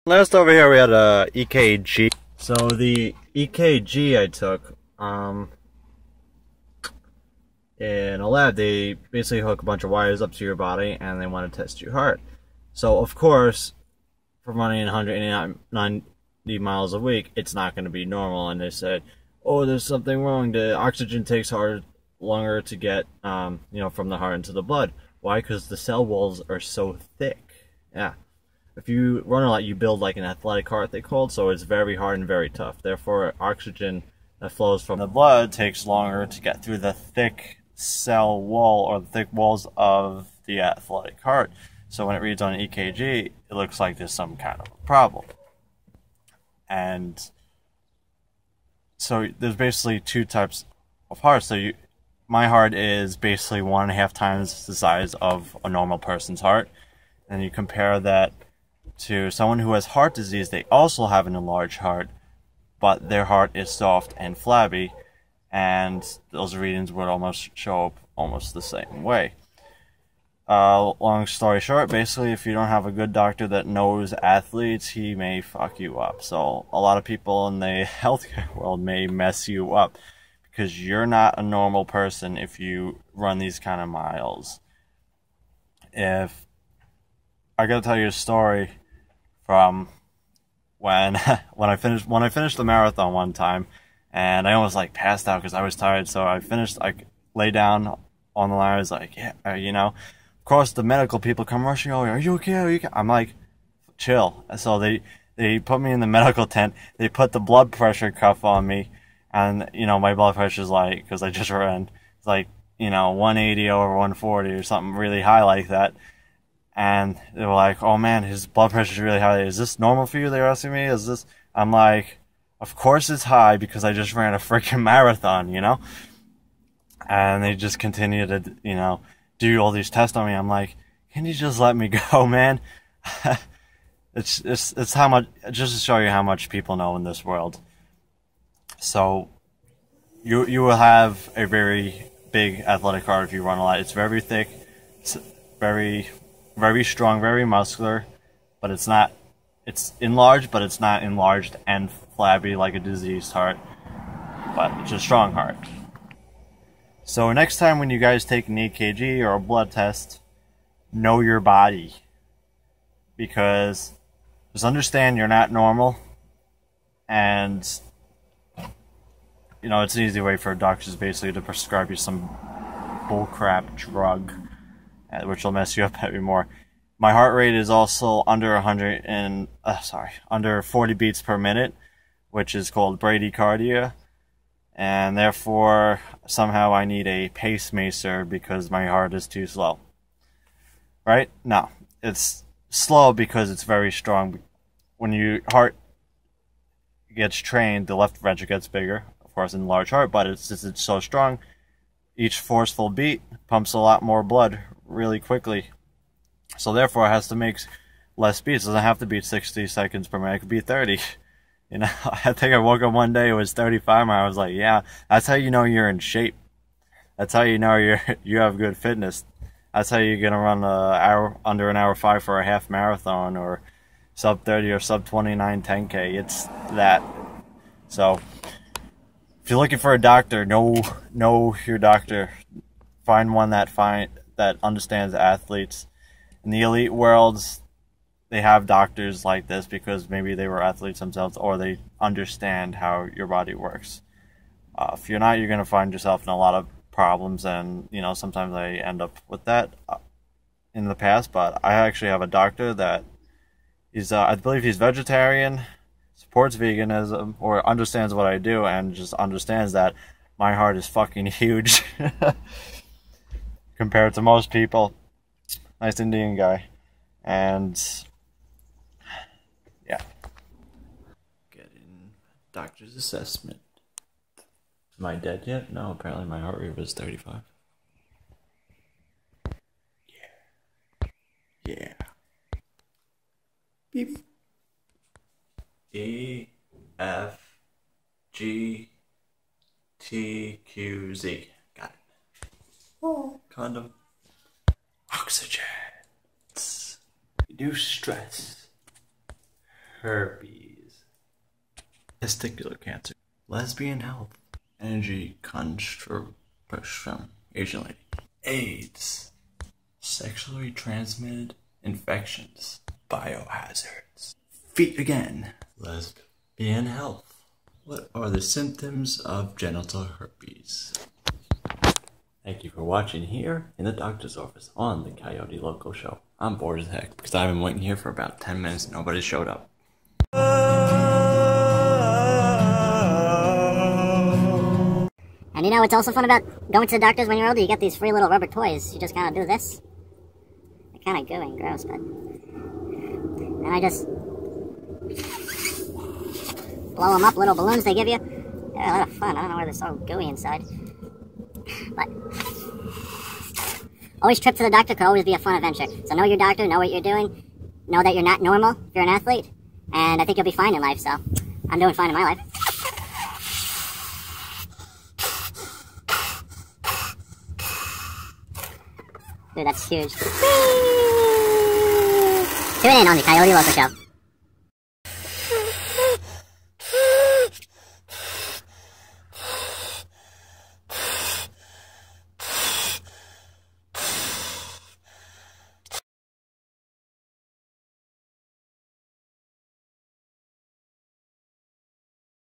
Last over here we had a EKG. So the EKG I took, in a lab, they basically hook a bunch of wires up to your body and they want to test your heart. So of course, for running 190 miles a week, it's not going to be normal. And they said, oh, there's something wrong. The oxygen takes longer to get, from the heart into the blood. Why? Because the cell walls are so thick. Yeah. If you run a lot, you build like an athletic heart, they call it, so it's very hard and very tough. Therefore, oxygen that flows from the blood takes longer to get through the thick cell wall or the thick walls of the athletic heart. So when it reads on an EKG, it looks like there's some kind of problem. And so there's basically two types of hearts. So my heart is basically 1.5 times the size of a normal person's heart. And you compare that to someone who has heart disease. They also have an enlarged heart, but their heart is soft and flabby, and those readings would almost show up almost the same way. Long story short, basically, if you don't have a good doctor that knows athletes, he may fuck you up. So a lot of people in the healthcare world may mess you up because you're not a normal person if you run these kind of miles. If I gotta tell you a story from when I finished the marathon one time, and I almost like passed out because I was tired. So I lay down on the line. I was like, yeah, Of course, the medical people come rushing over. Are you okay? Are you okay? I'm like, chill. So they put me in the medical tent. They put the blood pressure cuff on me, and my blood pressure's like, because I just ran, it's like 180 over 140 or something really high like that. And they were like, oh man, his blood pressure is really high. Is this normal for you? They're asking me, I'm like, of course it's high because I just ran a freaking marathon, And they just continue to, do all these tests on me. I'm like, can you just let me go, man? It's how much, just to show you how much people know in this world. So you will have a very big athletic heart if you run a lot. It's very thick. It's very strong, very muscular, but it's enlarged, but it's not enlarged and flabby like a diseased heart, but it's a strong heart. So next time when you guys take an EKG or a blood test, know your body, because just understand you're not normal, and it's an easy way for doctors basically to prescribe you some bullcrap drug, which will mess you up a bit more. My heart rate is also under under 40 beats per minute, which is called bradycardia, and therefore somehow I need a pacemaker because my heart is too slow. Right? No, it's slow because it's very strong. When your heart gets trained, the left ventricle gets bigger, of course, in a large heart, but it's so strong, each forceful beat pumps a lot more blood really quickly. So therefore it has to make less beats. It doesn't have to beat 60 seconds per minute. It could be 30. I think I woke up one day, it was 35, and I was like, yeah, that's how you know you're in shape. That's how you know you have good fitness. That's how you're gonna run under an hour 5 for a half marathon, or sub 30 or sub 29 10K. It's that. So if you're looking for a doctor, know your doctor. Find one that understands athletes. In the elite worlds, they have doctors like this because maybe they were athletes themselves, or they understand how your body works. If you're not, you're going to find yourself in a lot of problems, and sometimes I end up with that in the past. But I actually have a doctor that I believe he's vegetarian, supports veganism, or understands what I do, and just understands that my heart is fucking huge compared to most people. Nice Indian guy. And yeah. Getting doctor's assessment. Am I dead yet? No, apparently my heart rate was 35. Yeah. Beep. E, F, G, T, Q, Z. Got it. Oh, condom. Oxygen. Reduce stress. herpes, testicular cancer, lesbian health, energy contribution, Asian lady, AIDS, sexually transmitted infections, biohazards, feet again, lesbian health. What are the symptoms of genital herpes? Thank you for watching here in the doctor's office on the Coyote Loco Show. I'm bored as heck because I've been waiting here for about 10 minutes and nobody showed up. And you know what's also fun about going to the doctors when you're older? You get these free little rubber toys. You just kind of do this. They're kind of gooey and gross, but... And I just... blow them up, little balloons they give you. They're a lot of fun. I don't know why they're so gooey inside. But... always trip to the doctor could always be a fun adventure. So know your doctor, know what you're doing. Know that you're not normal if you're an athlete. And I think you'll be fine in life, so... I'm doing fine in my life. Dude, that's huge. Tune in on the Coyote Loco Show.